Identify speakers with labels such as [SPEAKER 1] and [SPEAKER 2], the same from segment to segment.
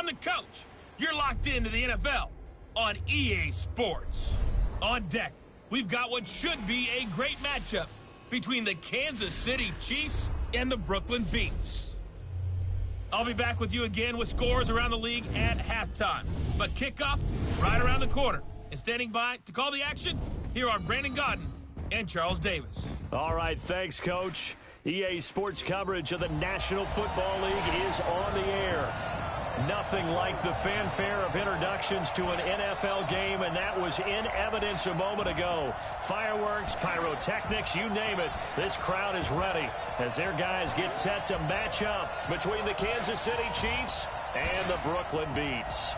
[SPEAKER 1] I'm the coach. You're locked into the NFL on EA Sports. On deck, we've got what should be a great matchup between the Kansas City Chiefs and the Brooklyn Beats. I'll be back with you again with scores around the league at halftime. But kickoff right around the corner. And standing by to call the action, here are Brandon Godden and Charles Davis.
[SPEAKER 2] All right, thanks, Coach. EA Sports coverage of the National Football League is on the air. Nothing like the fanfare of introductions to an NFL game, and that was in evidence a moment ago. Fireworks, pyrotechnics, you name it. This crowd is ready as their guys get set to match up between the Kansas City Chiefs and the Brooklyn Beats.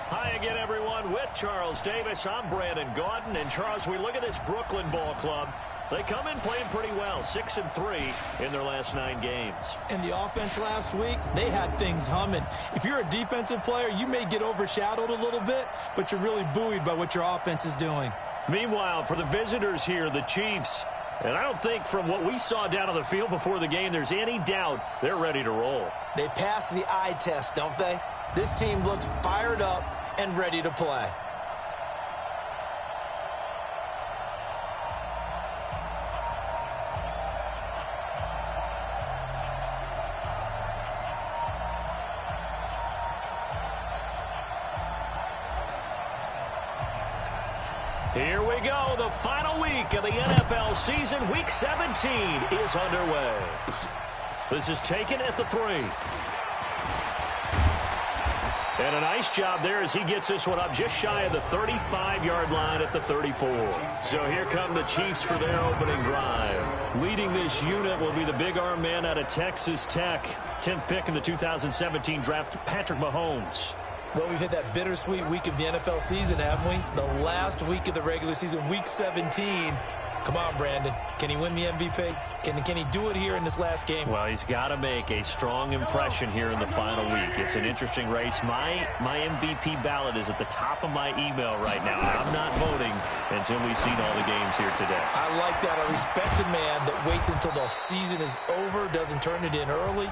[SPEAKER 2] Hi again, everyone. With Charles Davis, I'm Brandon Godden. And, Charles, we look at this Brooklyn ball club. They come in playing pretty well, 6-3 in their last 9 games.
[SPEAKER 3] And the offense last week, they had things humming. If you're a defensive player, you may get overshadowed a little bit, but you're really buoyed by what your offense is doing.
[SPEAKER 2] Meanwhile, for the visitors here, the Chiefs, and I don't think from what we saw down on the field before the game, there's any doubt they're ready to roll.
[SPEAKER 3] They pass the eye test, don't they? This team looks fired up and ready to play.
[SPEAKER 2] Here we go. The final week of the NFL season. Week 17 is underway. This is taken at the 3. And a nice job there as he gets this one up just shy of the 35-yard line at the 34. So here come the Chiefs for their opening drive. Leading this unit will be the big arm man out of Texas Tech. 10th pick in the 2017 draft, Patrick Mahomes.
[SPEAKER 3] Well, we've hit that bittersweet week of the NFL season, haven't we? The last week of the regular season, week 17. Come on, Brandon. Can he win the MVP? Can he do it here in this last game?
[SPEAKER 2] Well, he's got to make a strong impression here in the final week. It's an interesting race. My MVP ballot is at the top of my email right now. I'm not voting until we've seen all the games here today.
[SPEAKER 3] I like that. A respected man that waits until the season is over, doesn't turn it in early.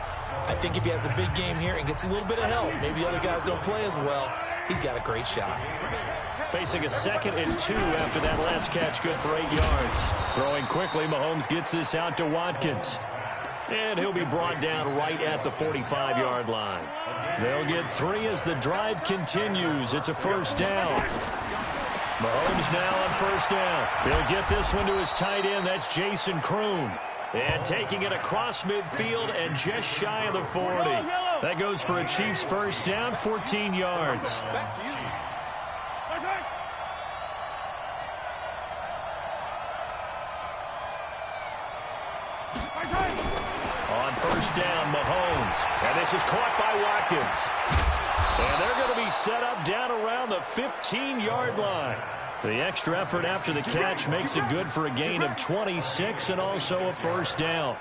[SPEAKER 3] I think if he has a big game here and gets a little bit of help, maybe the other guys don't play as well, he's got a great shot.
[SPEAKER 2] Facing a 2nd and 2 after that last catch, good for 8 yards. Throwing quickly, Mahomes gets this out to Watkins. And he'll be brought down right at the 45-yard line. They'll get 3 as the drive continues. It's a first down. Mahomes now on first down. He'll get this one to his tight end. That's Jason Kroon. And taking it across midfield and just shy of the 40. That goes for a Chiefs first down, 14 yards. On first down, Mahomes. And this is caught by Watkins. And they're going to be set up down around the 15-yard line. The extra effort after the catch makes it good for a gain of 26 and also a first down.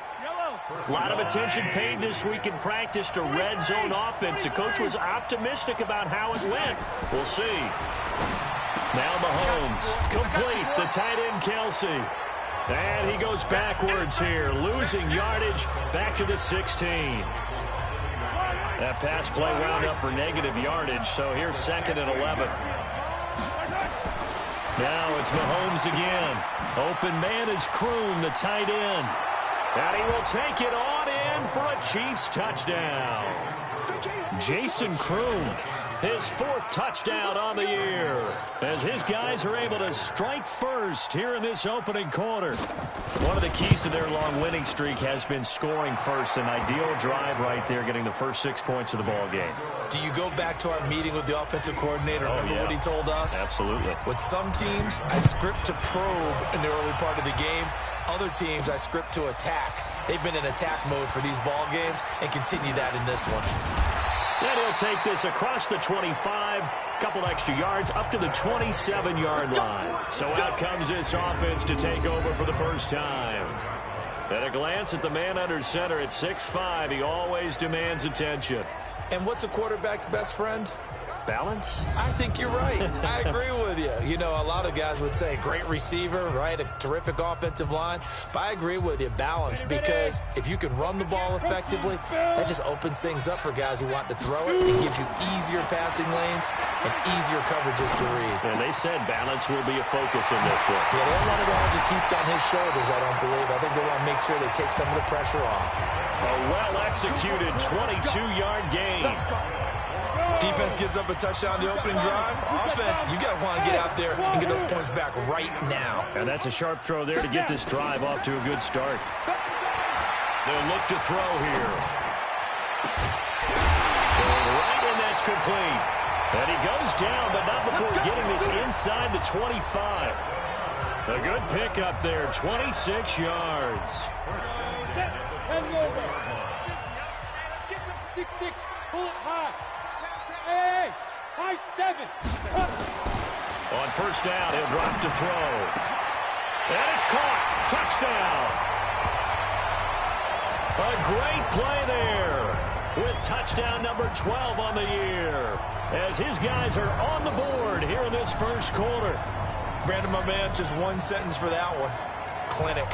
[SPEAKER 2] A lot of attention paid this week in practice to red zone offense. The coach was optimistic about how it went. We'll see. Now Mahomes, complete, the tight end Kelsey. And he goes backwards here, losing yardage back to the 16. That pass play wound up for negative yardage, so here's 2nd and 11. Now it's Mahomes again. Open man is Kroon, the tight end. And he will take it on in for a Chiefs touchdown. Jason Kroon, his 4th touchdown on the year, as his guys are able to strike first here in this opening quarter. One of the keys to their long winning streak has been scoring first. An ideal drive right there, getting the first 6 points of the ball game.
[SPEAKER 3] Do you go back to our meeting with the offensive coordinator? Remember what he told us?
[SPEAKER 2] Absolutely.
[SPEAKER 3] With some teams, I script to probe in the early part of the game. Other teams, I script to attack. They've been in attack mode for these ball games and continue that in this one.
[SPEAKER 2] Then he'll take this across the 25, couple extra yards, up to the 27-yard line. So out comes this offense to take over for the first time. At a glance at the man under center at 6'5", he always demands attention.
[SPEAKER 3] And what's a quarterback's best friend?
[SPEAKER 2] Balance?
[SPEAKER 3] I think you're right. I agree with you. You know, a lot of guys would say great receiver, right? A terrific offensive line. But I agree with you, balance, because if you can run the ball effectively, that just opens things up for guys who want to throw it. It gives you easier passing lanes and easier coverages to read.
[SPEAKER 2] And they said balance will be a focus in this one.
[SPEAKER 3] Yeah, they don't want it all just heaped on his shoulders, I don't believe. I think they want to make sure they take some of the pressure off.
[SPEAKER 2] A well-executed 22-yard gain.
[SPEAKER 3] Defense gives up a touchdown the opening drive. Offense, you got to want to get out there and get those points back right now.
[SPEAKER 2] And that's a sharp throw there to get this drive off to a good start. They'll look to throw here. Right, and that's complete. And he goes down, but not before getting this inside the 25. A good pickup there, 26 yards.
[SPEAKER 4] Pull it high. Hey, high 7.
[SPEAKER 2] On first down, he'll drop to throw. And it's caught. Touchdown. A great play there with touchdown number 12 on the year as his guys are on the board here in this first quarter.
[SPEAKER 3] Brandon, my man, just one sentence for that one. Clinic.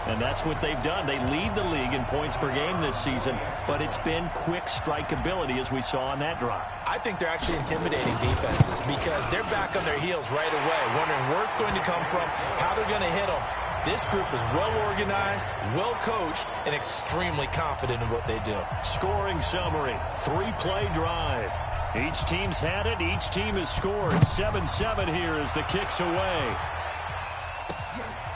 [SPEAKER 2] And that's what they've done. They lead the league in points per game this season, but it's been quick strikeability as we saw on that drive.
[SPEAKER 3] I think they're actually intimidating defenses because they're back on their heels right away, wondering where it's going to come from, how they're going to hit them. This group is well organized, well coached, and extremely confident in what they do.
[SPEAKER 2] Scoring summary, 3-play drive. Each team's had it. Each team has scored. 7-7 here as the kick's away.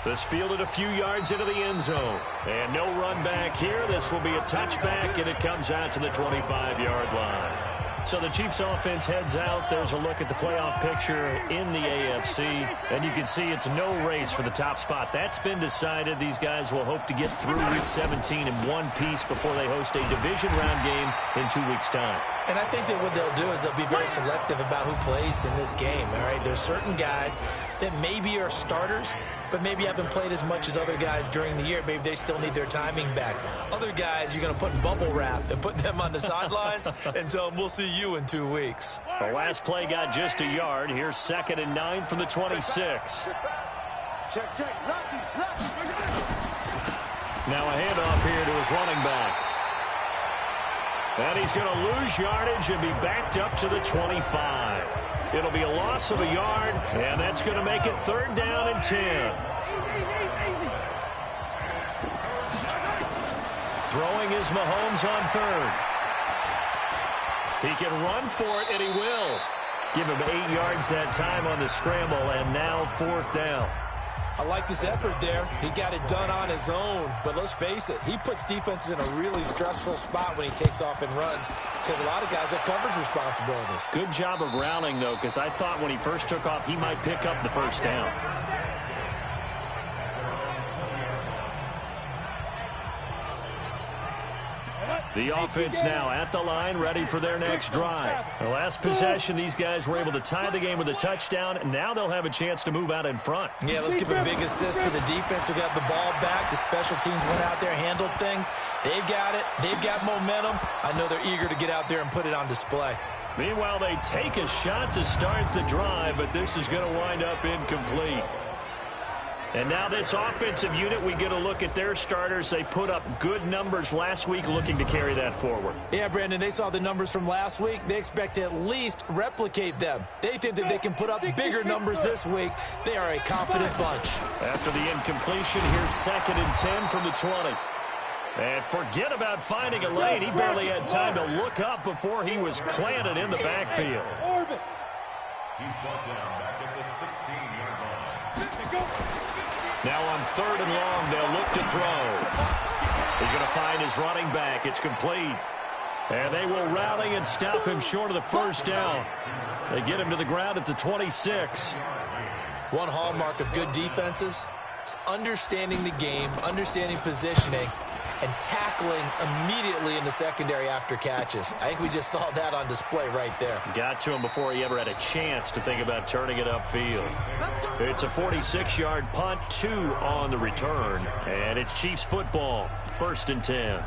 [SPEAKER 2] This fielded a few yards into the end zone. And no run back here. This will be a touchback, and it comes out to the 25-yard line. So the Chiefs offense heads out. There's a look at the playoff picture in the AFC. And you can see it's no race for the top spot. That's been decided. These guys will hope to get through Week 17 in one piece before they host a division round game in 2 weeks' time.
[SPEAKER 3] And I think that what they'll do is they'll be very selective about who plays in this game. All right, there's certain guys that maybe are starters, but maybe haven't played as much as other guys during the year. Maybe they still need their timing back. Other guys you're going to put in bubble wrap and put them on the sidelines and tell them we'll see you in 2 weeks.
[SPEAKER 2] The last play got just a yard. Here's 2nd and 9 from the 26. Now a handoff here to his running back. And he's going to lose yardage and be backed up to the 25. It'll be a loss of a yard, and that's going to make it 3rd down and 10. Throwing is Mahomes on 3rd. He can run for it, and he will. Give him 8 yards that time on the scramble, and now 4th down.
[SPEAKER 3] I like this effort there. He got it done on his own. But let's face it, he puts defenses in a really stressful spot when he takes off and runs because a lot of guys have coverage responsibilities.
[SPEAKER 2] Good job of rounding, though, because I thought when he first took off, he might pick up the 1st down. The offense now at the line, ready for their next drive. The last possession, these guys were able to tie the game with a touchdown, and now they'll have a chance to move out in front.
[SPEAKER 3] Yeah, let's give a big assist to the defense who got the ball back. The special teams went out there, handled things. They've got it. They've got momentum. I know they're eager to get out there and put it on display.
[SPEAKER 2] Meanwhile, they take a shot to start the drive, but this is going to wind up incomplete. And now this offensive unit, we get a look at their starters. They put up good numbers last week, looking to carry that forward.
[SPEAKER 3] Yeah, Brandon, they saw the numbers from last week. They expect to at least replicate them. They think that they can put up bigger numbers this week. They are a confident bunch.
[SPEAKER 2] After the incompletion, here's 2nd and 10 from the 20. And forget about finding a lane. He barely had time to look up before he was planted in the backfield.
[SPEAKER 4] He's brought down back at the 16-yard line.
[SPEAKER 2] Now on 3rd and long, they'll look to throw. He's going to find his running back. It's complete. And they will rally and stop him short of the 1st down. They get him to the ground at the 26.
[SPEAKER 3] One hallmark of good defenses is understanding the game, understanding positioning, and tackling immediately in the secondary after catches. I think we just saw that on display right there.
[SPEAKER 2] Got to him before he ever had a chance to think about turning it upfield. It's a 46-yard punt, 2 on the return. And it's Chiefs football, 1st and 10.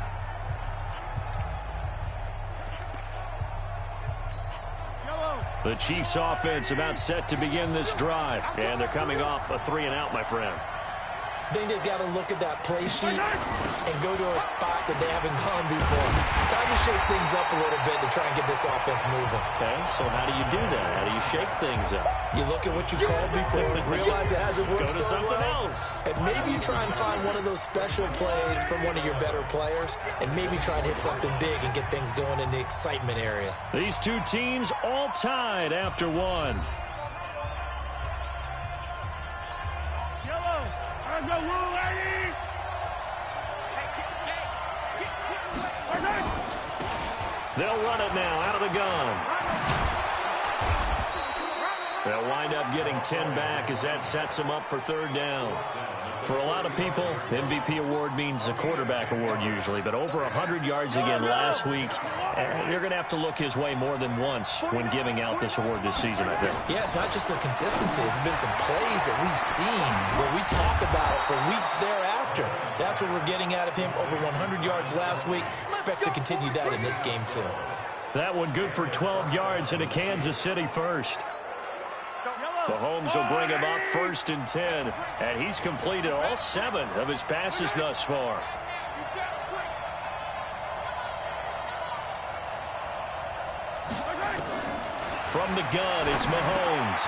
[SPEAKER 2] The Chiefs offense about set to begin this drive. And they're coming off a 3-and-out, my friend.
[SPEAKER 3] I think they've got to look at that play sheet and go to a spot that they haven't gone before. Time to shake things up a little bit to try and get this offense moving.
[SPEAKER 2] Okay, so how do you do that? How do you shake things up?
[SPEAKER 3] You look at what you called before, realize it hasn't worked
[SPEAKER 2] Go to
[SPEAKER 3] so
[SPEAKER 2] something
[SPEAKER 3] well,
[SPEAKER 2] else.
[SPEAKER 3] and maybe you try and find one of those special plays from one of your better players, and maybe try and hit something big and get things going in the excitement area.
[SPEAKER 2] These two teams all tied after one. They'll run it now out of the gun. They'll wind up getting 10 back as that sets them up for third down. For a lot of people, MVP award means a quarterback award usually, but over 100 yards again last week. You're going to have to look his way more than once when giving out this award this season, I think.
[SPEAKER 3] Yeah, it's not just the consistency. There's been some plays that we've seen where we talk about it for weeks thereafter. That's what we're getting out of him. Over 100 yards last week. Expects to continue that in this game, too.
[SPEAKER 2] That one good for 12 yards into Kansas City first. Mahomes will bring him up 1st and 10, and he's completed all 7 of his passes thus far. From the gun, it's Mahomes.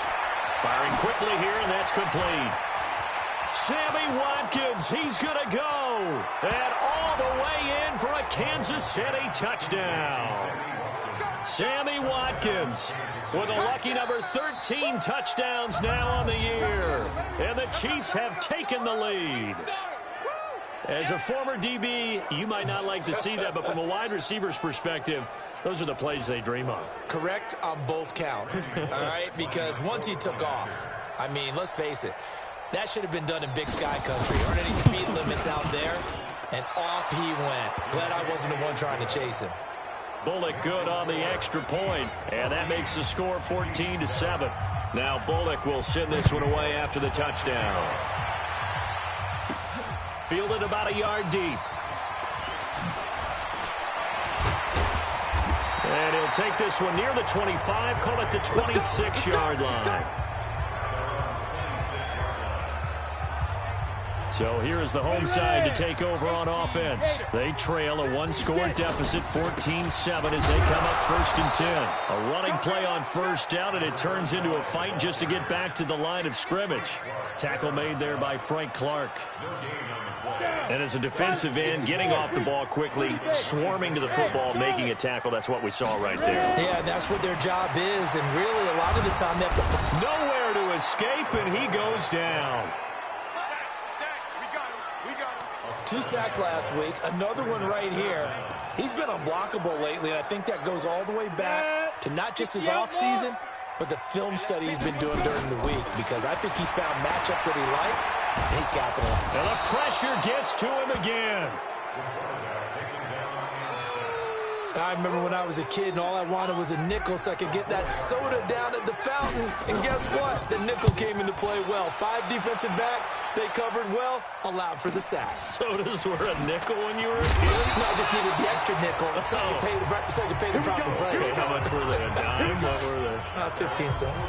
[SPEAKER 2] Firing quickly here, and that's complete. Sammy Watkins, he's going to go. And all the way in for a Kansas City touchdown. Sammy Watkins with a lucky number 13 touchdowns now on the year. And the Chiefs have taken the lead. As a former DB, you might not like to see that, but from a wide receiver's perspective, those are the plays they dream of.
[SPEAKER 3] Correct on both counts, all right? Because once he took off, I mean, let's face it, that should have been done in Big Sky Country. Aren't any speed limits out there? And off he went. Glad I wasn't the one trying to chase him.
[SPEAKER 2] Bullock good on the extra point, and that makes the score 14-7. Now Bullock will send this one away after the touchdown. Fielded about a yard deep. And he'll take this one near the 25, call it the 26-yard line. So here is the home side to take over on offense. They trail a one-score deficit, 14-7, as they come up 1st and 10. A running play on 1st down, and it turns into a fight just to get back to the line of scrimmage. Tackle made there by Frank Clark. And as a defensive end, getting off the ball quickly, swarming to the football, making a tackle. That's what we saw right there.
[SPEAKER 3] Yeah, that's what their job is, and really a lot of the time they have to...
[SPEAKER 2] Nowhere to escape, and he goes down.
[SPEAKER 3] 2 sacks last week, another one right here. He's been unblockable lately, and I think that goes all the way back to not just his offseason, but the film study he's been doing during the week, because I think he's found matchups that he likes, and he's capitalized.
[SPEAKER 2] And the pressure gets to him again.
[SPEAKER 3] I remember when I was a kid and all I wanted was a nickel so I could get that soda down at the fountain. And guess what? The nickel came into play well. 5 defensive backs, they covered well, allowed for the sacks.
[SPEAKER 2] Sodas were a nickel when you were a kid?
[SPEAKER 3] No, I just needed the extra nickel so I could pay the proper price.
[SPEAKER 2] How much were they? A dime? What were they?
[SPEAKER 3] 15 cents.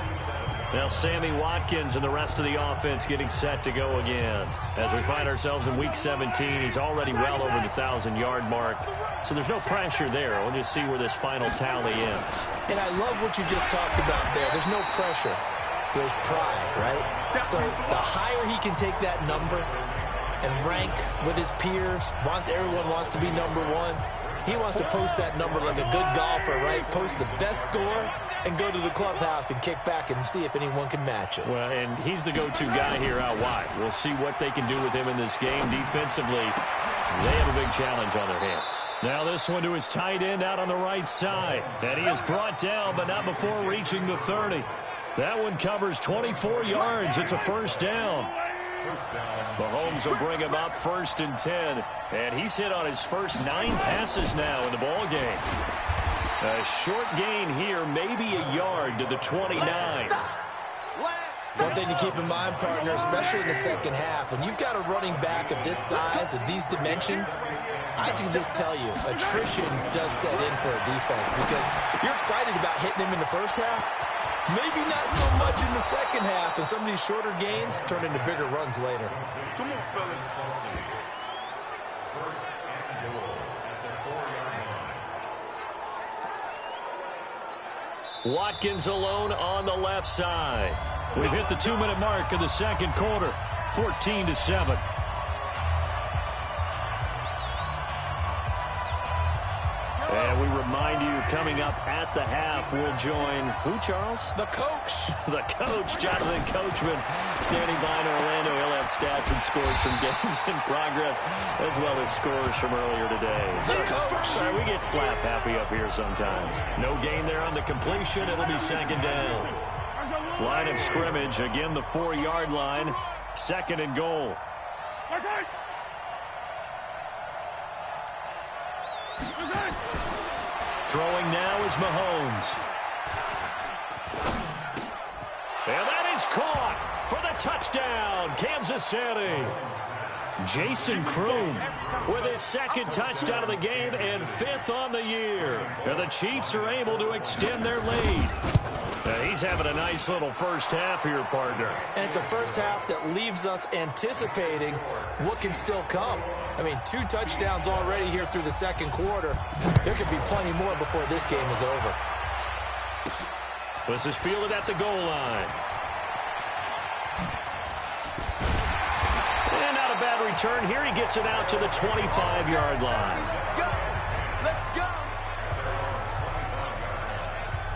[SPEAKER 2] Now Sammy Watkins and the rest of the offense getting set to go again. As we find ourselves in Week 17, he's already well over the 1,000-yard mark. So there's no pressure there. We'll just see where this final tally ends.
[SPEAKER 3] And I love what you just talked about there. There's no pressure. There's pride, right? So the higher he can take that number and rank with his peers, everyone wants to be number 1. He wants to post that number like a good golfer, right? Post the best score and go to the clubhouse and kick back and see if anyone can match it.
[SPEAKER 2] Well, and he's the go-to guy here out wide. We'll see what they can do with him in this game. Defensively, they have a big challenge on their hands. Now this one to his tight end out on the right side. And he is brought down, but not before reaching the 30. That one covers 24 yards. It's a 1st down. Mahomes will bring him up 1st and 10. And he's hit on his first 9 passes now in the ball game. A short gain here, maybe a yard to the 29.
[SPEAKER 3] One thing to keep in mind, partner, especially in the second half, when you've got a running back of this size, of these dimensions, I can just tell you, attrition does set in for a defense because you're excited about hitting him in the first half. Maybe not so much in the second half, and some of these shorter gains turn into bigger runs later.
[SPEAKER 4] Come on, fellas. First and goal at the 4-yard line.
[SPEAKER 2] Watkins alone on the left side. We've hit the 2-minute mark of the second quarter, 14-7. And we remind you, coming up at the half, we'll join who, Charles?
[SPEAKER 3] The coach.
[SPEAKER 2] The coach, Jonathan Coachman, standing by in Orlando. He'll have stats and scores from games in progress, as well as scores from earlier today.
[SPEAKER 3] The coach.
[SPEAKER 2] Sorry, we get slap happy up here sometimes. No gain there on the completion. It'll be second down. Line of scrimmage, again the 4-yard line. Second and goal. Throwing now is Mahomes. And that is caught for the touchdown, Kansas City. Jason Kroom with his second touchdown of the game and 5th on the year. And the Chiefs are able to extend their lead. He's having a nice little first half here, partner.
[SPEAKER 3] And it's a first half that leaves us anticipating what can still come. I mean, 2 touchdowns already here through the second quarter. There could be plenty more before this game is over.
[SPEAKER 2] This is fielded at the goal line. And not a bad return here. He gets it out to the 25-yard line.
[SPEAKER 3] Let's go.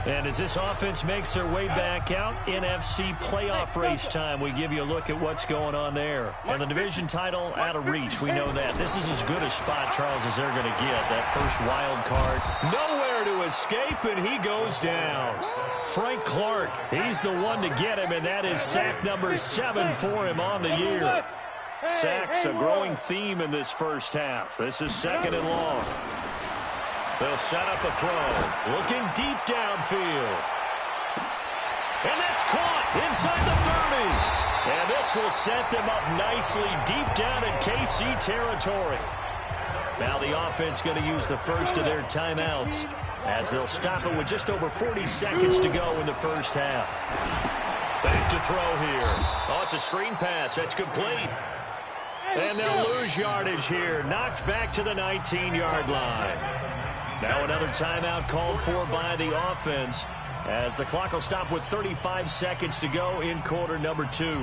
[SPEAKER 2] And as this offense makes their way back out, NFC playoff race time, we give you a look at what's going on there. And the division title out of reach, we know that. This is as good a spot, Charles, as they're going to get. That first wild card, nowhere to escape, and he goes down. Frank Clark, he's the one to get him, and that is sack number 7 for him on the year. Sacks, a growing theme in this first half. This is second and long. They'll set up a throw. Looking deep downfield. And that's caught inside the 30. And this will set them up nicely deep down in KC territory. Now the offense going to use the first of their timeouts as they'll stop it with just over 40 seconds to go in the first half. Back to throw here. Oh, it's a screen pass. That's complete. And they'll lose yardage here. Knocked back to the 19-yard line. Now another timeout called for by the offense as the clock will stop with 35 seconds to go in quarter number 2.
[SPEAKER 5] Ready,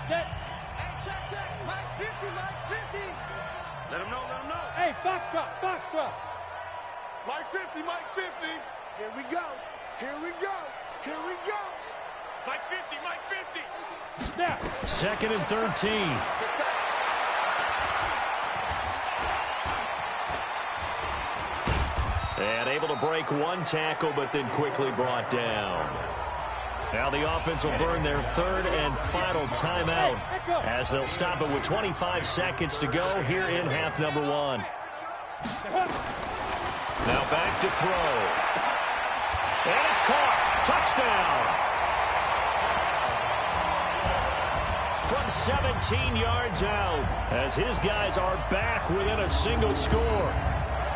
[SPEAKER 5] set. Hey, check. Mike 50, Mike 50. Let him know. Hey, Foxtrot. Mike 50. Here we go. Mike 50.
[SPEAKER 2] Now. Second and 13. And able to break one tackle, but then quickly brought down. Now the offense will burn their third and final timeout as they'll stop it with 25 seconds to go here in half number 1. Now back to throw. And it's caught. Touchdown. From 17 yards out as his guys are back within a single score.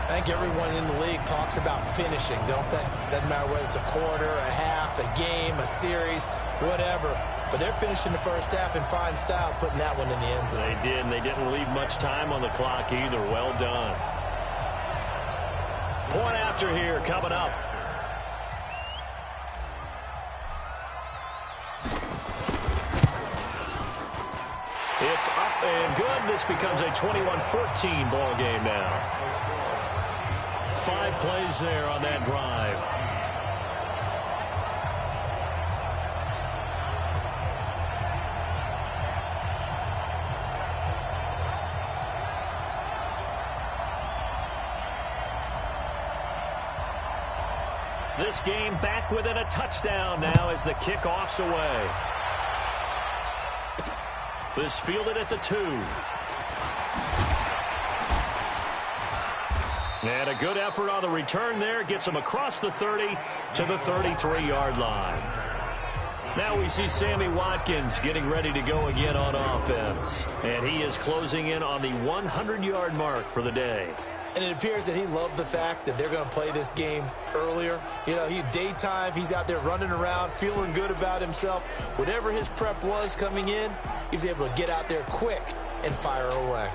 [SPEAKER 3] I think everyone in the league talks about finishing, don't they? Doesn't matter whether it's a quarter, a half, a game, a series, whatever. But they're finishing the first half in fine style, putting that one in the end zone.
[SPEAKER 2] They did, and they didn't leave much time on the clock either. Well done. Point after here coming up. It's up and good. This becomes a 21-14 ball game now. 5 plays there on that drive. This game back within a touchdown now as the kickoff's away. This fielded at the 2. And a good effort on the return there. Gets him across the 30 to the 33-yard line. Now we see Sammy Watkins getting ready to go again on offense. And he is closing in on the 100-yard mark for the day.
[SPEAKER 3] And it appears that he loved the fact that they're going to play this game earlier. You know, daytime, he's out there running around, feeling good about himself. Whatever his prep was coming in, he was able to get out there quick and fire away.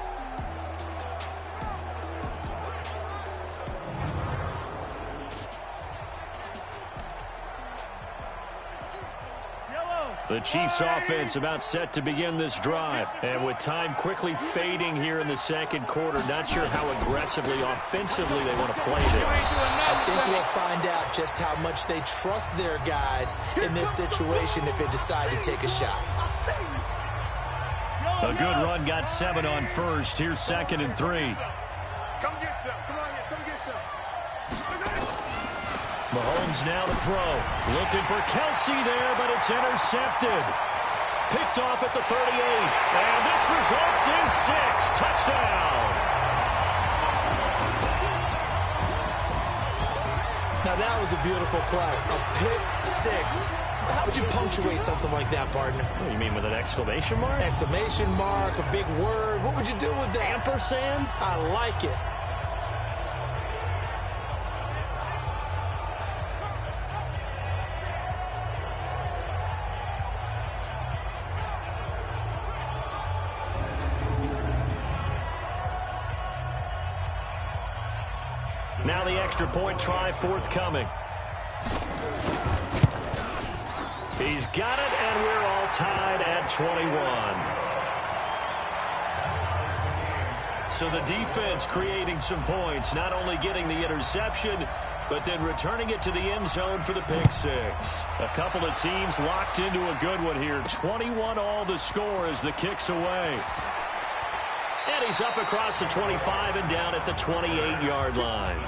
[SPEAKER 2] The Chiefs offense about set to begin this drive. And with time quickly fading here in the second quarter, not sure how aggressively, offensively they want to play this.
[SPEAKER 3] I think we'll find out just how much they trust their guys in this situation if they decide to take a shot.
[SPEAKER 2] A good run got 7 on first. Here's 2nd and 3.
[SPEAKER 5] Come get some. Come on here. Come get some.
[SPEAKER 2] Mahomes now to throw. Looking for Kelsey there, but it's intercepted. Picked off at the 38. And this results in 6. Touchdown.
[SPEAKER 3] Now that was a beautiful play. A pick 6. How would you punctuate something like that, partner?
[SPEAKER 2] What do you mean, with an exclamation mark?
[SPEAKER 3] Exclamation mark, a big word. What would you do with that?
[SPEAKER 2] Ampersand?
[SPEAKER 3] I like it.
[SPEAKER 2] Now the extra point try forthcoming. He's got it, and we're all tied at 21. So the defense creating some points, not only getting the interception, but then returning it to the end zone for the pick 6. A couple of teams locked into a good one here. 21 all the score as the kick's away. And he's up across the 25 and down at the 28-yard line.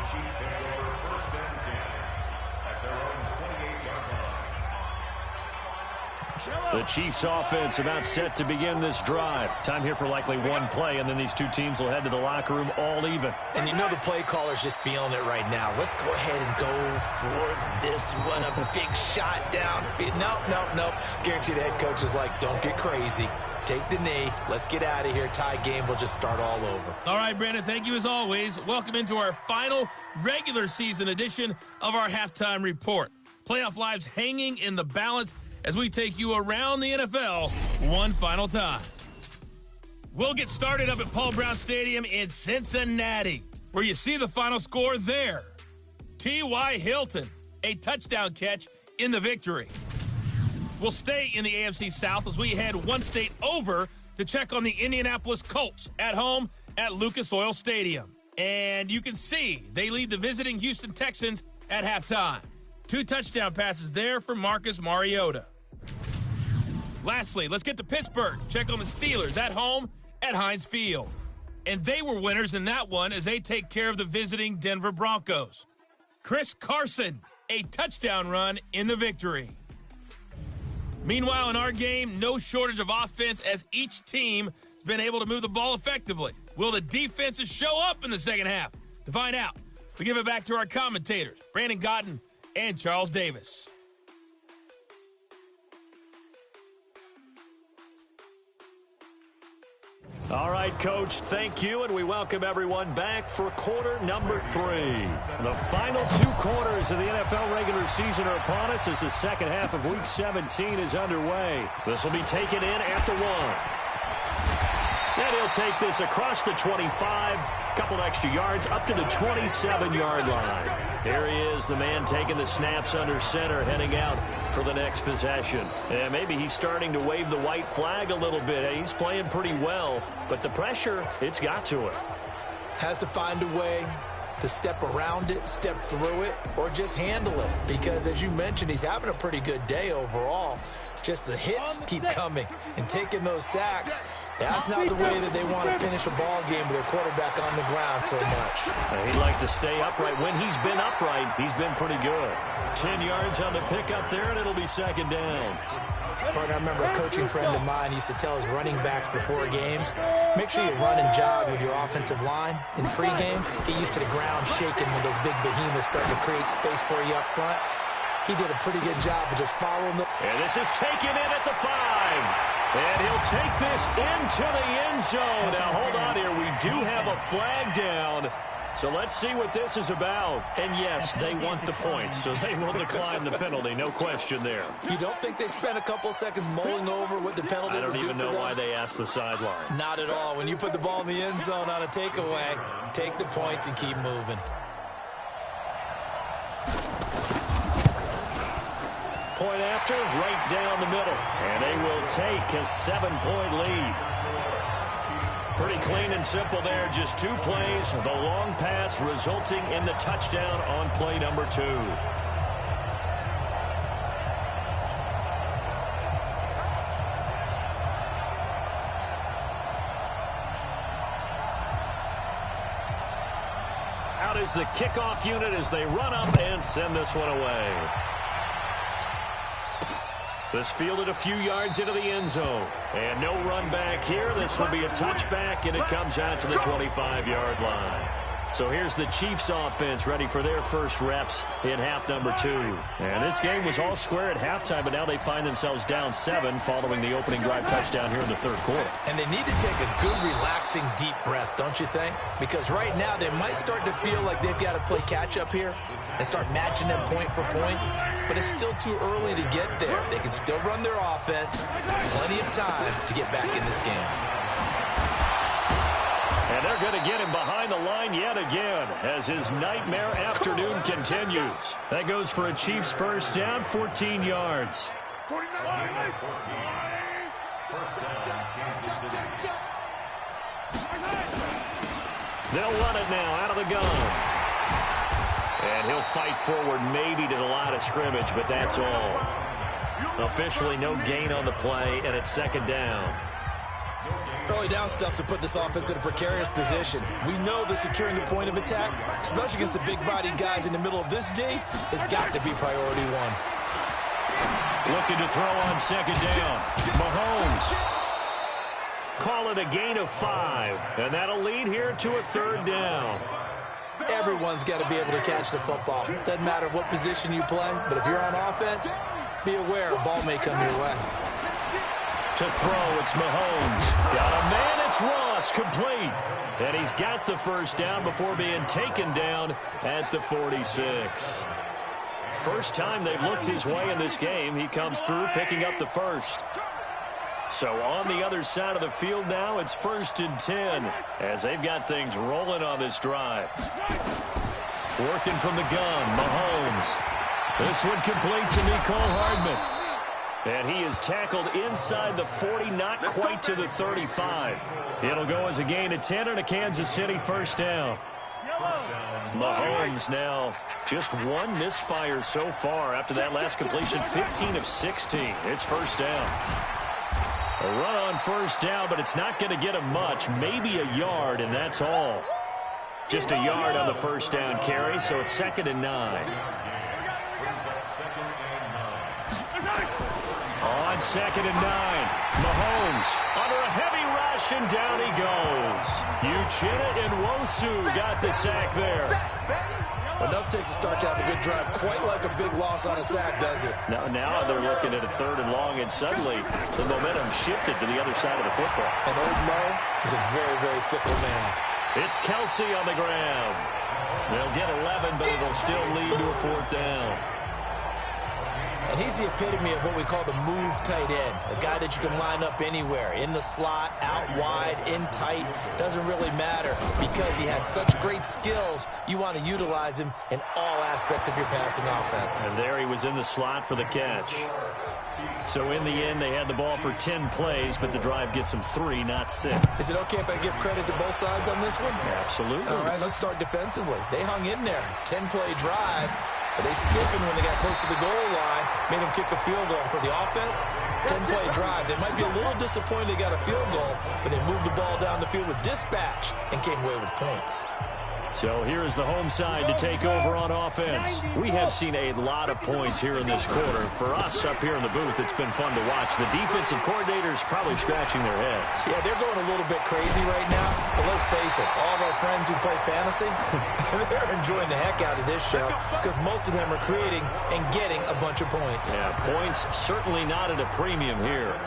[SPEAKER 2] The Chiefs offense about set to begin this drive. Time here for likely one play, and then these two teams will head to the locker room all even.
[SPEAKER 3] And you know the play caller's just feeling it right now. Let's go ahead and go for this one. A big shot downfield. No. Guarantee the head coach is like, don't get crazy. Take the knee. Let's get out of here. Tie game will just start all over.
[SPEAKER 1] All right, Brandon, thank you as always. Welcome into our final regular season edition of our halftime report. Playoff lives hanging in the balance as we take you around the NFL one final time. We'll get started up at Paul Brown Stadium in Cincinnati, where you see the final score there. T.Y. Hilton, a touchdown catch in the victory. We'll stay in the AFC South as we head one state over to check on the Indianapolis Colts at home at Lucas Oil Stadium. And you can see they lead the visiting Houston Texans at halftime. 2 touchdown passes there for Marcus Mariota. Lastly, let's get to Pittsburgh. Check on the Steelers at home at Heinz Field. And they were winners in that one as they take care of the visiting Denver Broncos. Chris Carson, a touchdown run in the victory. Meanwhile, in our game, no shortage of offense as each team has been able to move the ball effectively. Will the defenses show up in the second half? To find out, we give it back to our commentators, Brandon Gotten and Charles Davis.
[SPEAKER 2] All right, Coach, thank you, and we welcome everyone back for quarter number 3. The final 2 quarters of the NFL regular season are upon us as the second half of Week 17 is underway. This will be taken in at the 1. And he'll take this across the 25, couple extra yards, up to the 27-yard line. Here he is, the man taking the snaps under center, heading out for the next possession. And maybe he's starting to wave the white flag a little bit. He's playing pretty well, but the pressure, it's got to him.
[SPEAKER 3] Has to find a way to step around it, step through it, or just handle it. Because as you mentioned, he's having a pretty good day overall. Just the hits keep coming and taking those sacks. That's not the way that they want to finish a ball game with their quarterback on the ground so much.
[SPEAKER 2] He'd like to stay upright. When he's been upright, he's been pretty good. 10 yards on the pickup there, and it'll be second down.
[SPEAKER 3] Partner, I remember a coaching friend of mine used to tell his running backs before games, make sure you run and jog with your offensive line in pregame. Get used to the ground shaking when those big behemoths start to create space for you up front. He did a pretty good job of just following them.
[SPEAKER 2] And this is taken in at the 5. And he'll take this into the end zone. Now, hold on here. We do have a flag down. So let's see what this is about. And yes, they want the points, so they will decline the penalty. No question there.
[SPEAKER 3] You don't think they spent a couple seconds mulling over what the penalty would do for them?
[SPEAKER 2] I don't even know why they asked the sideline.
[SPEAKER 3] Not at all. When you put the ball in the end zone on a takeaway, take the points and keep moving.
[SPEAKER 2] Point after, right down the middle. And they will take a 7-point lead. Pretty clean and simple there. Just 2 plays. The long pass resulting in the touchdown on play number 2. Out is the kickoff unit as they run up and send this one away. This fielded a few yards into the end zone. And no run back here. This will be a touchback, and it comes out to the 25-yard line. So here's the Chiefs offense ready for their first reps in half number 2. And this game was all square at halftime, but now they find themselves down 7 following the opening drive touchdown here in the third quarter.
[SPEAKER 3] And they need to take a good, relaxing, deep breath, don't you think? Because right now they might start to feel like they've got to play catch-up here and start matching them point for point. But it's still too early to get there. They can still run their offense. Plenty of time to get back in this game.
[SPEAKER 2] And they're going to get him behind the line yet again as his nightmare afternoon continues. That goes for a Chiefs first down, 14 yards.
[SPEAKER 5] 49.
[SPEAKER 2] They'll run it now out of the gun. And he'll fight forward maybe to the line of scrimmage, but that's all. Officially no gain on the play, and it's second down.
[SPEAKER 3] Early down stuff to put this offense in a precarious position. We know that securing the point of attack, especially against the big-bodied guys in the middle of this D, has got to be priority 1.
[SPEAKER 2] Looking to throw on second down. Mahomes. Call it a gain of 5, and that'll lead here to a third down.
[SPEAKER 3] Everyone's got to be able to catch the football. Doesn't matter what position you play, but if you're on offense, be aware a ball may come your way.
[SPEAKER 2] To throw, it's Mahomes. Got a man, it's Ross, complete. And he's got the first down before being taken down at the 46. First time they've looked his way in this game. He comes through, picking up the first. So on the other side of the field now, it's 1st and 10 as they've got things rolling on this drive. Working from the gun, Mahomes. This one complete to Mecole Hardman. And he is tackled inside the 40, not quite to the 35. It'll go as a gain of 10 and a Kansas City first down. Mahomes now just 1 misfire so far after that last completion, 15 of 16. It's first down. A run on first down, but it's not going to get him much. Maybe a yard, and that's all. Just a yard on the first down carry, so it's 2nd and 9. On 2nd and 9, Mahomes under a heavy rush, and down he goes. Uchenna and Nwosu got the sack there.
[SPEAKER 3] Enough takes to start to have a good drive, quite like a big loss on a sack, does it?
[SPEAKER 2] Now they're looking at a 3rd and long, and suddenly the momentum shifted to the other side of the football.
[SPEAKER 3] And old Mo is a very, very fickle man.
[SPEAKER 2] It's Kelsey on the ground. They'll get 11, but it'll still lead to a 4th down.
[SPEAKER 3] And he's the epitome of what we call the move tight end, a guy that you can line up anywhere, in the slot, out wide, in tight. Doesn't really matter because he has such great skills. You want to utilize him in all aspects of your passing offense.
[SPEAKER 2] And there he was in the slot for the catch. So in the end, they had the ball for 10 plays, but the drive gets them 3, not 6.
[SPEAKER 3] Is it okay if I give credit to both sides on this one?
[SPEAKER 2] Absolutely.
[SPEAKER 3] All right, let's start defensively. They hung in there. 10-play drive. But they skipping when they got close to the goal line, made them kick a field goal. For the offense, 10-play drive. They might be a little disappointed they got a field goal, but they moved the ball down the field with dispatch and came away with points.
[SPEAKER 2] So here is the home side to take over on offense. We have seen a lot of points here in this quarter. For us up here in the booth, it's been fun to watch. The defensive coordinators probably scratching their heads.
[SPEAKER 3] Yeah, they're going a little bit crazy right now. But let's face it, all of our friends who play fantasy, they're enjoying the heck out of this show because most of them are creating and getting a bunch of points.
[SPEAKER 2] Yeah, points certainly not at a premium here.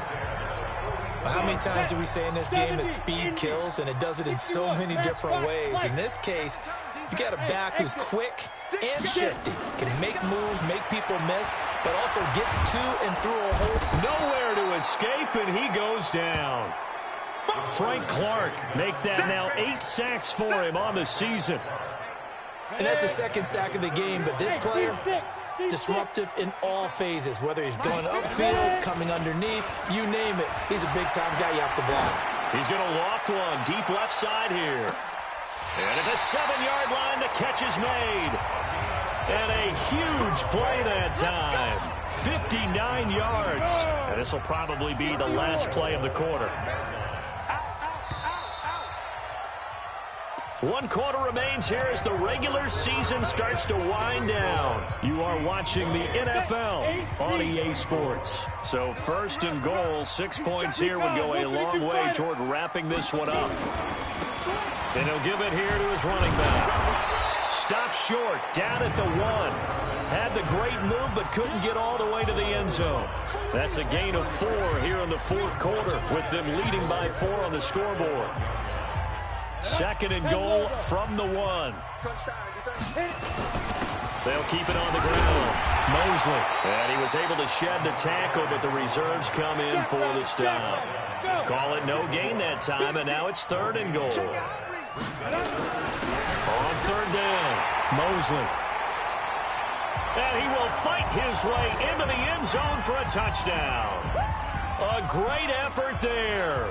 [SPEAKER 3] How many times do we say in this game that speed kills, and it does it in so many different ways? In this case, You got a back who's quick and shifty, can make moves, make people miss, but also gets to and through a hole.
[SPEAKER 2] Nowhere to escape, and he goes down. Frank Clark make that now 8 sacks for him on the season.
[SPEAKER 3] And that's the second sack of the game, but this player, disruptive in all phases, whether he's going upfield, coming underneath, you name it. He's a big-time guy you have to block.
[SPEAKER 2] He's going to loft one deep left side here. And at the 7-yard line, the catch is made. And a huge play that time. 59 yards. And this will probably be the last play of the quarter. 1 quarter remains here as the regular season starts to wind down. You are watching the NFL on EA Sports. So 1st and goal, 6 points here would go a long way toward wrapping this one up. And he'll give it here to his running back. Stopped short, down at the 1. Had the great move, but couldn't get all the way to the end zone. That's a gain of 4 here in the 4th quarter, with them leading by 4 on the scoreboard. 2nd and goal from the 1. They'll keep it on the ground. Mosley. And he was able to shed the tackle, but the reserves come in for the stop. Call it no gain that time, and now it's 3rd and goal. On 3rd down, Mosley. And he will fight his way into the end zone for a touchdown. A great effort there.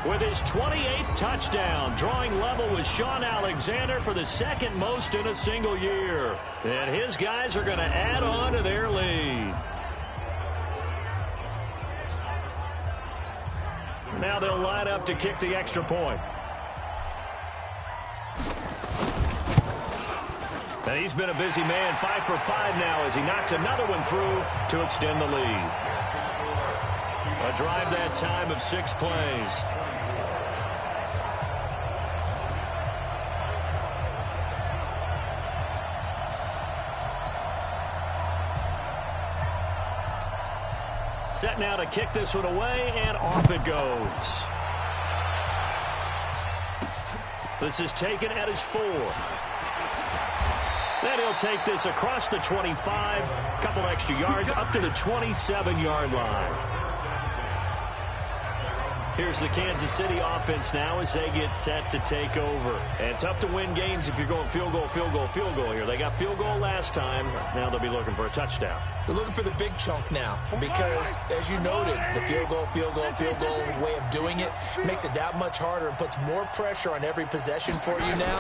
[SPEAKER 2] With his 28th touchdown, drawing level with Sean Alexander for the 2nd most in a single year. And his guys are going to add on to their lead. Now they'll line up to kick the extra point. And he's been a busy man, 5 for 5 now as he knocks another one through to extend the lead. A drive that time of 6 plays. Set now to kick this one away, and off it goes. This is taken at his 4. Then he'll take this across the 25, couple extra yards, up to the 27-yard line. Here's the Kansas City offense now as they get set to take over. And tough to win games if you're going field goal, field goal, field goal here. They got field goal last time. Now they'll be looking for a touchdown.
[SPEAKER 3] They're looking for the big chunk now because, as you noted, the field goal way of doing it makes it that much harder and puts more pressure on every possession for you now.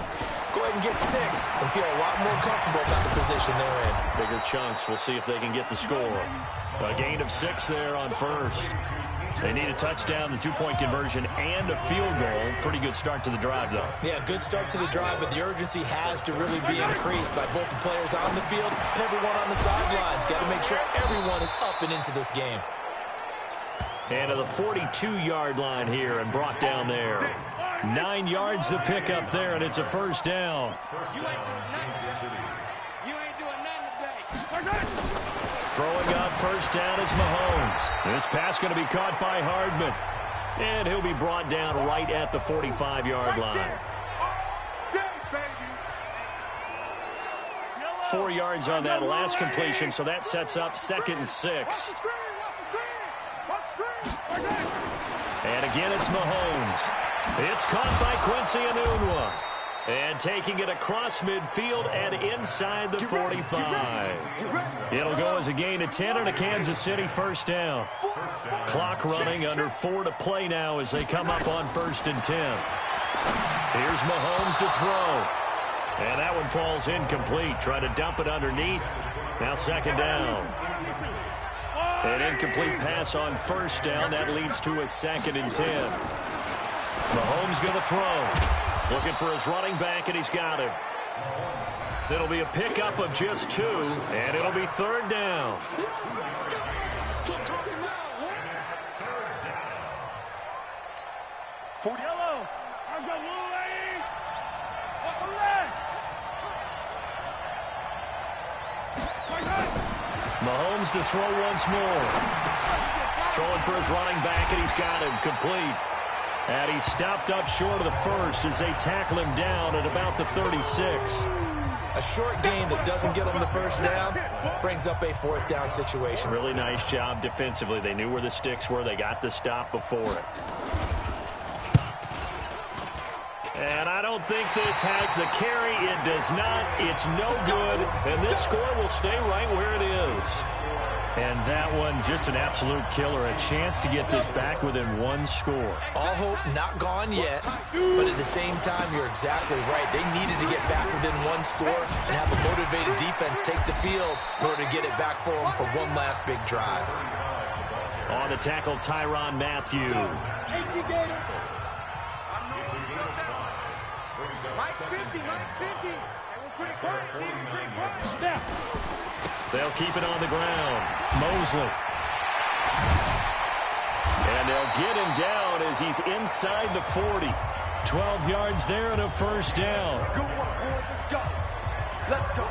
[SPEAKER 3] Go ahead and get 6 and feel a lot more comfortable about the position they're in.
[SPEAKER 2] Bigger chunks. We'll see if they can get the score. A gain of 6 there on 1st. They need a touchdown, the 2-point conversion, and a field goal. Pretty good start to the drive, though.
[SPEAKER 3] Yeah, good start to the drive, but the urgency has to really be increased by both the players on the field and everyone on the sidelines. Got to make sure everyone is up and into this game.
[SPEAKER 2] And to the 42-yard line here and brought down there. 9 yards to pick up there, and it's a 1st down. Throwing up 1st down is Mahomes. This pass going to be caught by Hardman. And he'll be brought down right at the 45-yard line. 4 yards on that last completion, so that sets up 2nd and 6. And again, it's Mahomes. It's caught by Quincy Enunwa. And taking it across midfield and inside the 45. It'll go as a gain of 10 and a Kansas City 1st down. Clock running, under 4 to play now as they come up on 1st and 10. Here's Mahomes to throw. And that one falls incomplete. Try to dump it underneath. Now 2nd down. An incomplete pass on 1st down. That leads to a 2nd and 10. Mahomes going to throw. Looking for his running back, and he's got him. It'll be a pickup of just 2, and it'll be 3rd down. Mahomes to throw once more. Throwing for his running back, and he's got him complete. And he stopped up short of the first as they tackle him down at about the 36.
[SPEAKER 3] A short gain that doesn't get them the first down brings up a fourth down situation.
[SPEAKER 2] Really nice job defensively. They knew where the sticks were. They got the stop before it. And I don't think this has the carry. It does not. It's no good. And this score will stay right where it is. And that one, just an absolute killer. A chance to get this back within one score.
[SPEAKER 3] All hope not gone yet, but at the same time, you're exactly right. They needed to get back within one score and have a motivated defense take the field in order to get it back for them for one last big drive.
[SPEAKER 2] On the tackle, Tyrann Mathieu.
[SPEAKER 5] Mike's 50, Mike's 50. And we're pretty quiet. Now.
[SPEAKER 2] They'll keep it on the ground. Mosley. And they'll get him down as he's inside the 40. 12 yards there and a first down.
[SPEAKER 5] Good work, boys. Let's go. Let's go.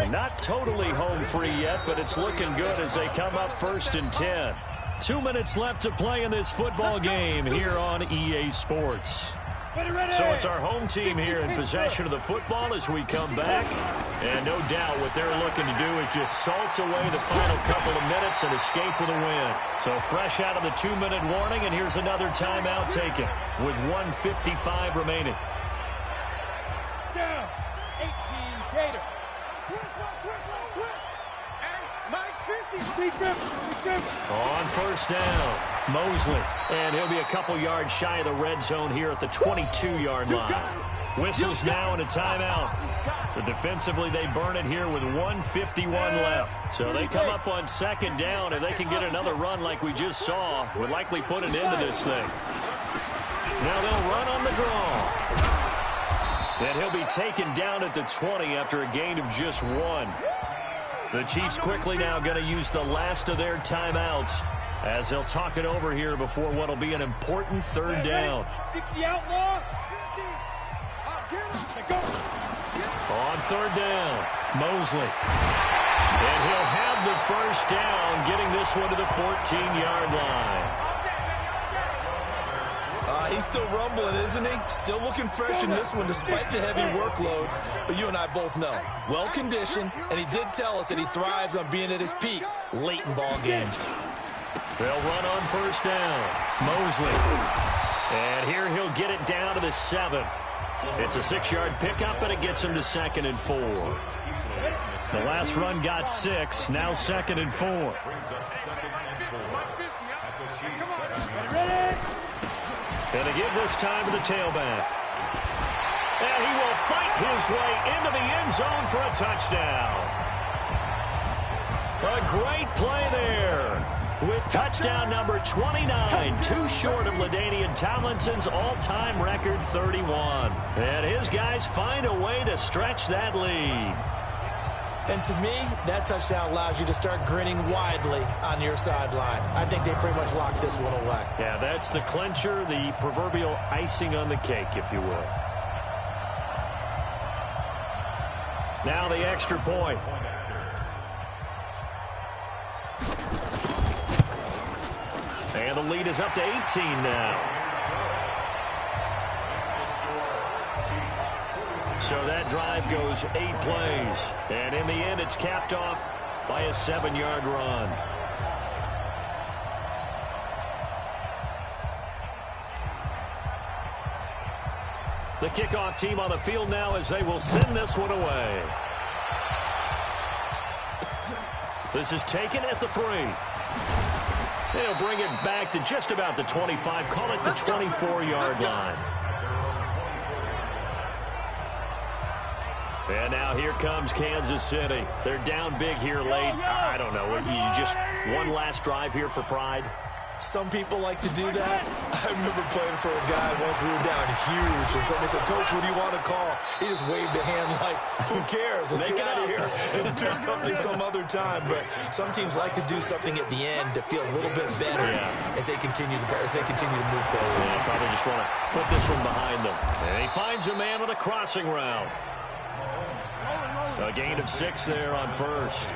[SPEAKER 2] Not totally home free yet, but it's looking good as they come up 1st and 10. 2 minutes left to play in this football game here on EA Sports. So it's our home team here in possession of the football as we come back. And no doubt what they're looking to do is just salt away the final couple of minutes and escape with a win. So fresh out of the 2-minute warning, and here's another timeout taken with 1:55 remaining.
[SPEAKER 5] Down. 18 Gator.
[SPEAKER 2] On first down, Mosley. And he'll be a couple yards shy of the red zone here at the 22-yard line. Whistles now and a timeout. So defensively, they burn it here with 1:51 left. So they come up on 2nd down. If they can get another run like we just saw, would likely put an end to this thing. Now they'll run on the draw. And he'll be taken down at the 20 after a gain of just 1. The Chiefs quickly now going to use the last of their timeouts as they'll talk it over here before what will be an important 3rd down.
[SPEAKER 5] 60 outlaw.
[SPEAKER 2] On 3rd down, Mosley. And he'll have the first down, getting this one to the 14-yard line.
[SPEAKER 3] He's still rumbling, isn't he? Still looking fresh in this one despite the heavy workload. But you and I both know, well-conditioned, and he did tell us that he thrives on being at his peak late in ball games.
[SPEAKER 2] They'll run on 1st down. Mosley. And here he'll get it down to the 7. It's a 6-yard pickup, and it gets him to 2nd and 4. The last run got 6, now 2nd and 4. And they give this time to the tailback. And he will fight his way into the end zone for a touchdown. A great play there with touchdown number 29, too short of LaDainian Tomlinson's all-time record 31. And his guys find a way to stretch that lead.
[SPEAKER 3] And to me, that touchdown allows you to start grinning widely on your sideline. I think they pretty much locked this one away.
[SPEAKER 2] Yeah, that's the clincher, the proverbial icing on the cake, if you will. Now the extra point. And the lead is up to 18 now. So that drive goes 8 plays. And in the end, it's capped off by a 7-yard run. The kickoff team on the field now as they will send this one away. This is taken at the 3. They'll bring it back to just about the 25. Call it the 24-yard line. And now here comes Kansas City. They're down big here late. I don't know. You just one last drive here for pride?
[SPEAKER 3] Some people like to do that. I remember playing for a guy once we were down huge, and someone said, "Coach, what do you want to call?" He just waved a hand like, "Who cares? Let's get out of here and do something some other time." But some teams like to do something at the end to feel a little bit better as they continue to move forward.
[SPEAKER 2] Yeah, probably just want to put this one behind them. And he finds a man with a crossing route. A gain of 6 there on first.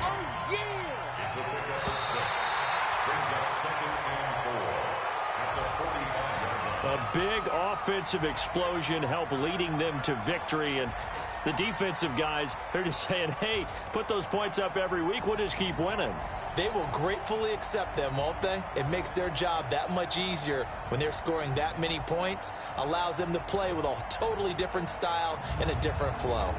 [SPEAKER 2] A big offensive explosion helped leading them to victory, and the defensive guys, they're just saying, hey, put those points up every week, we'll just keep winning.
[SPEAKER 3] They will gratefully accept them, won't they? It makes their job that much easier when they're scoring that many points, allows them to play with a totally different style and a different flow.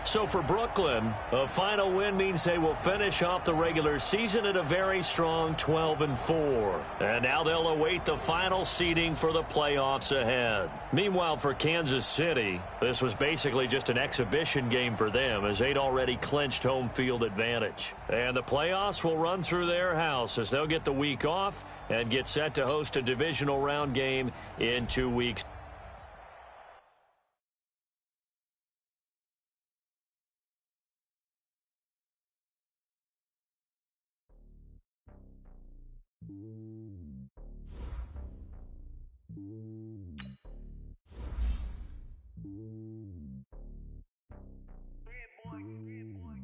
[SPEAKER 2] So for Brooklyn, a final win means they will finish off the regular season at a very strong 12-4. And now they'll await the final seeding for the playoffs ahead. Meanwhile, for Kansas City, this was basically just an exhibition game for them as they'd already clinched home field advantage. And the playoffs will run through their house as they'll get the week off and get set to host a divisional round game in 2 weeks.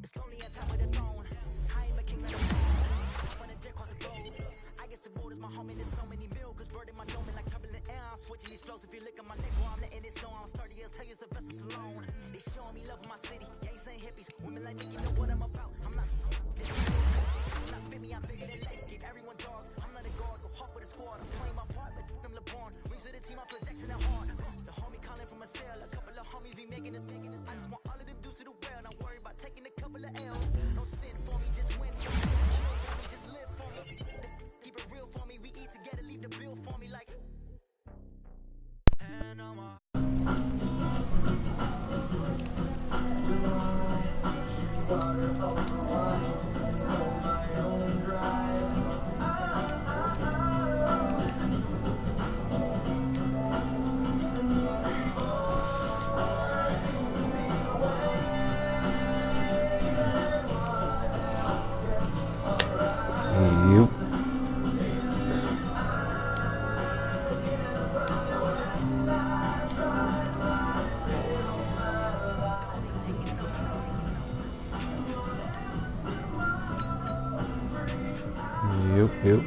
[SPEAKER 6] It's lonely at top of the throne. I am a king of the throne. When a jet across the globe, I guess the world is my home and there's so many milkers burning my dome like turbulent air. I'm switching these flows. If you look at my neck, well, I'm letting it snow. I'm sturdy as hell, as a vessel alone. They showing me love in my city. Gangs ain't hippies. Women like me, you know what I'm about. I'm not fit me, I'm bigger than life. Give everyone dogs. I'm not a guard. Go hawk with a squad. I'm playing my part like them LeBron. Rings to the team, I feel Jackson at heart. The homie calling from a cell. A couple of homies be making it. I just want all of them dudes to do well. Not worry about taking a couple of L's. No sin for me, just win for me. Kill for me, just live for me. Keep it real for me. We eat together, leave the bill for me like. And I'm a
[SPEAKER 7] Yep.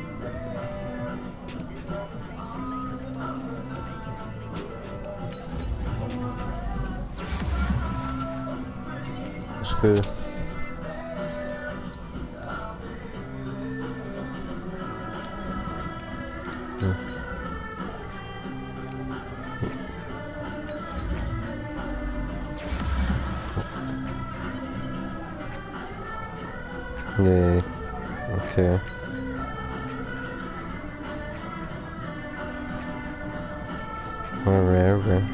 [SPEAKER 7] That's good. Yeah. Okay. Alright.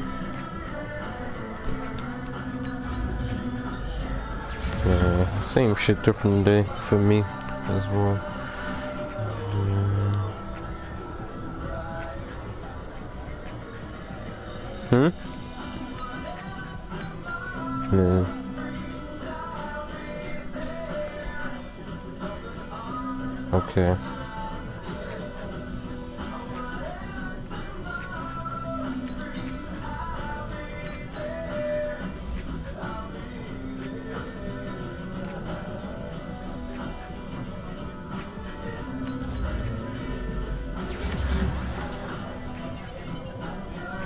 [SPEAKER 7] Yeah, same shit, different day for me as well. Yeah. Okay.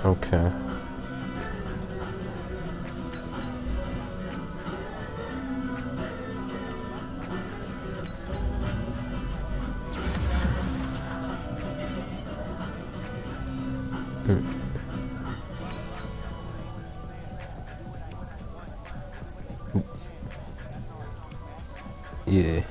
[SPEAKER 7] Okay. Yeah.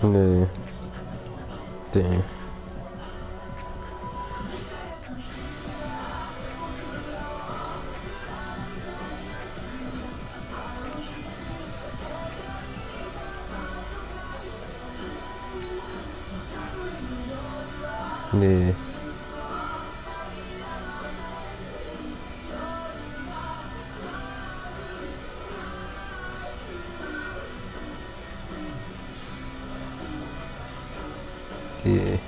[SPEAKER 7] Yeah. Damn. Yeah. Yeah.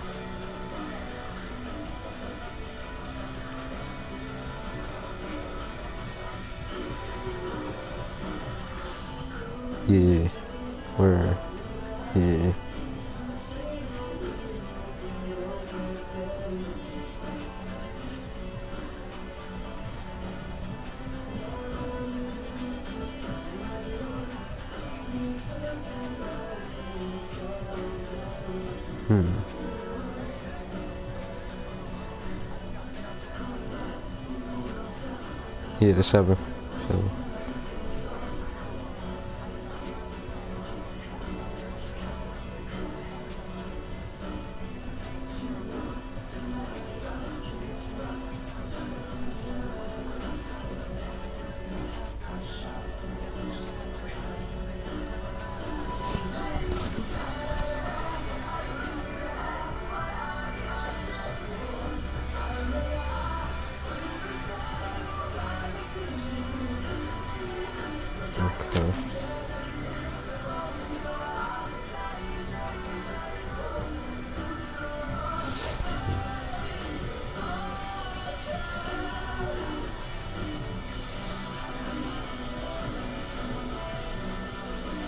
[SPEAKER 7] Yeah. Where? Yeah. Yeah, the 7. So. Okay.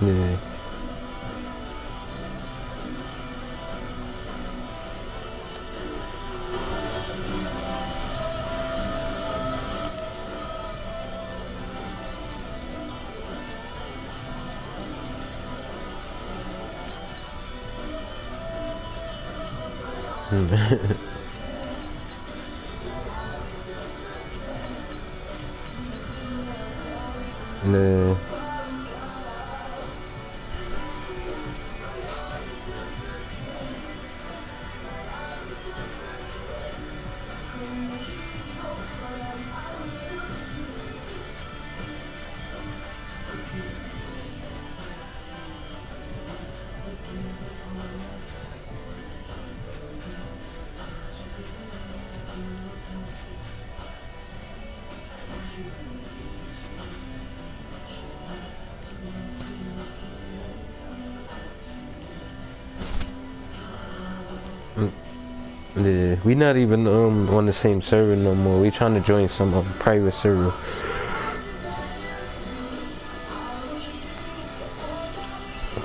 [SPEAKER 7] Yeah. Yeah. Yeah, we not even on the same server no more. We trying to join some private server.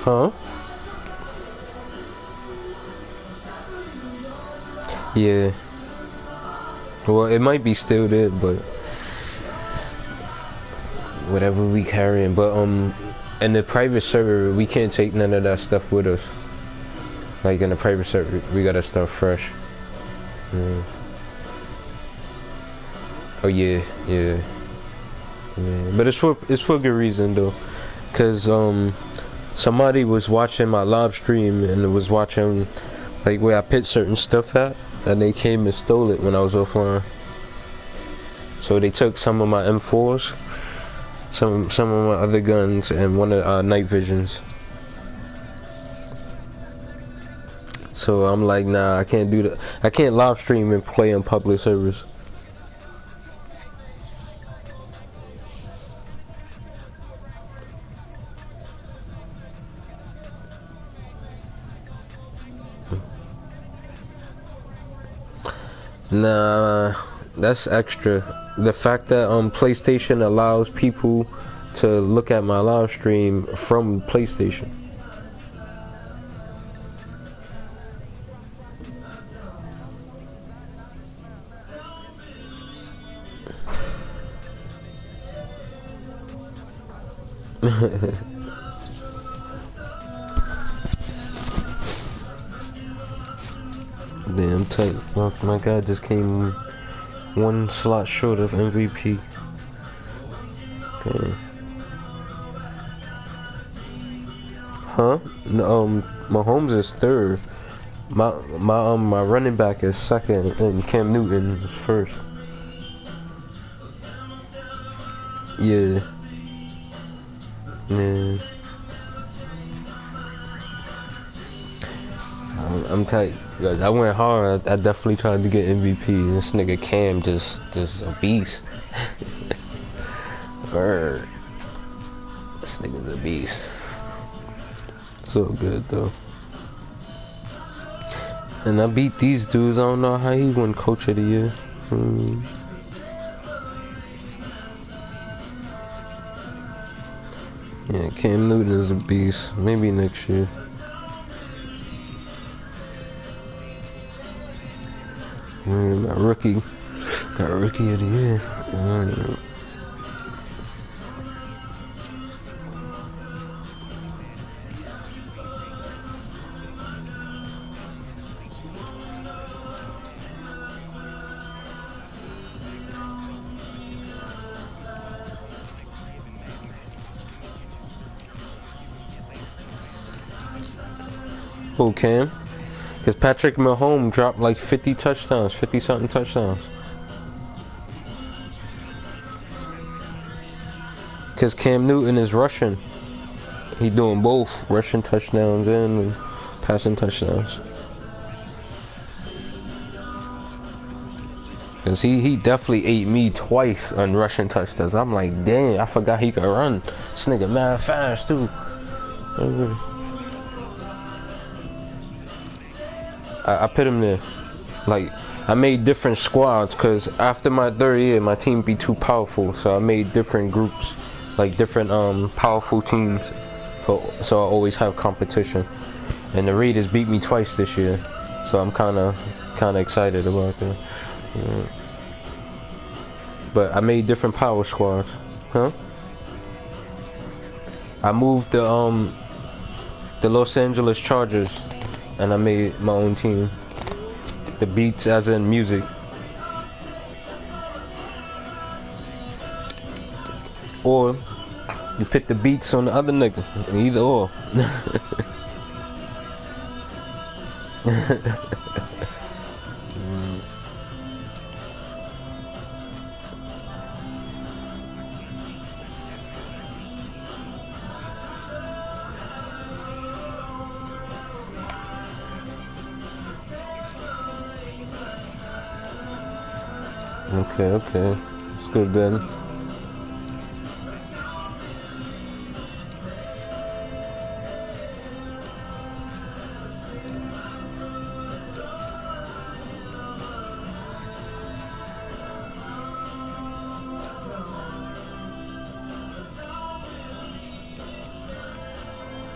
[SPEAKER 7] Huh? Yeah. Well, it might be still there, but whatever we carrying. But in the private server, we can't take none of that stuff with us. Like in the private server, we gotta start fresh. Yeah. Oh yeah, yeah. Yeah. But it's for good reason though, cause somebody was watching my live stream and it was watching like where I put certain stuff at, and they came and stole it when I was offline. So they took some of my M4s, some of my other guns, and one of night visions. So I'm like, nah, I can't do that. I can't live stream and play on public servers. Nah, that's extra. The fact that PlayStation allows people to look at my live stream from PlayStation. Damn tight. My guy just came one slot short of MVP. Damn. Huh? No, Mahomes is third. My running back is second, and Cam Newton is first. Yeah. Yeah. I'm tight. I went hard. I definitely tried to get MVP. This nigga Cam just a beast. Bird. This nigga's a beast. So good though. And I beat these dudes. I don't know how he won Coach of the Year. Yeah, Cam Newton is a beast. Maybe next year. My rookie got Rookie of the Year. Who, Cam? Because Patrick Mahomes dropped like 50 touchdowns, 50-something touchdowns. Because Cam Newton is rushing. He doing both, rushing touchdowns and passing touchdowns. Because he definitely ate me twice on rushing touchdowns. I'm like, damn, I forgot he could run. This nigga mad fast too. I put him there. Like, I made different squads because after my third year, my team be too powerful. So I made different groups, like different powerful teams. So I always have competition. And the Raiders beat me twice this year, so I'm kind of excited about that. Yeah. But I made different power squads, huh? I moved the Los Angeles Chargers. And I made my own team. The beats as in music. Or you pick the beats on the other nigga. Either or. Okay. It's good, Ben.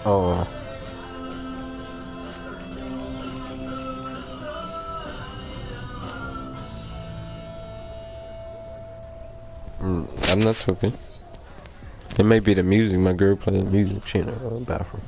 [SPEAKER 7] Oh. I'm not talking. It may be the music. My girl playing music. She in the bathroom.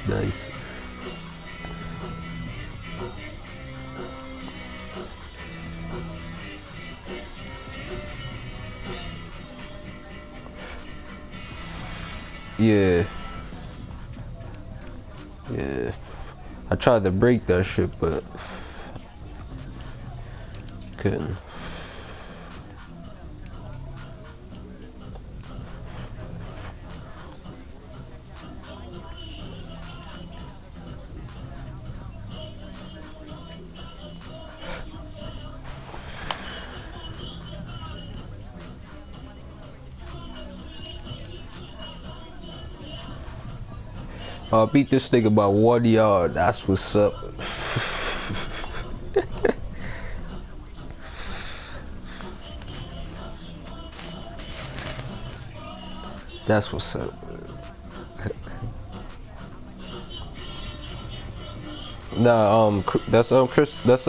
[SPEAKER 7] Nice. Yeah. I tried to break that shit, but couldn't. Beat this nigga by 1 yard. That's what's up. That's what's up. Nah, that's Chris. That's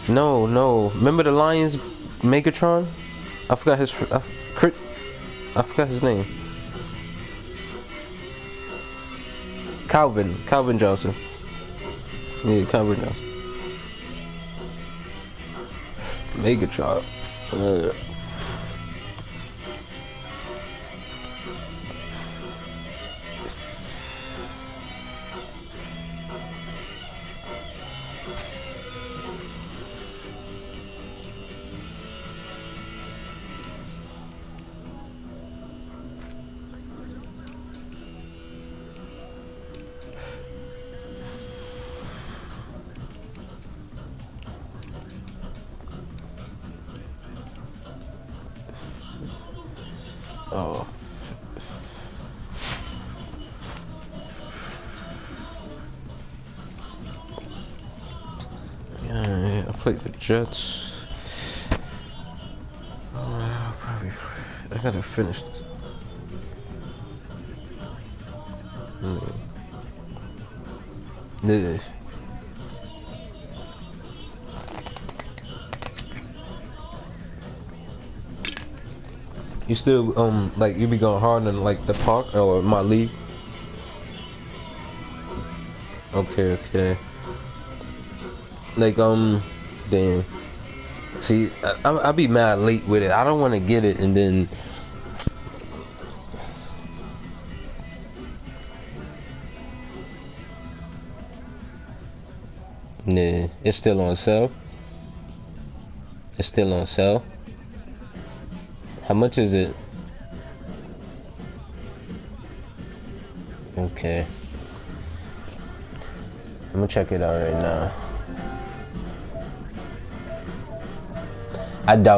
[SPEAKER 7] No. Remember the Lions, Megatron? I forgot his. I forgot his name. Calvin Johnson. Yeah, Calvin Johnson. Megatron. Oh. Yeah, I played the Jets. Probably. I gotta finish this. Yeah. You still like you be going hard in like the park or my league? Okay. Like damn. See, I be mad late with it. I don't want to get it and then. Nah, it's still on sale. It's still on sale. How much is it? Okay. I'm gonna check it out right now. I doubt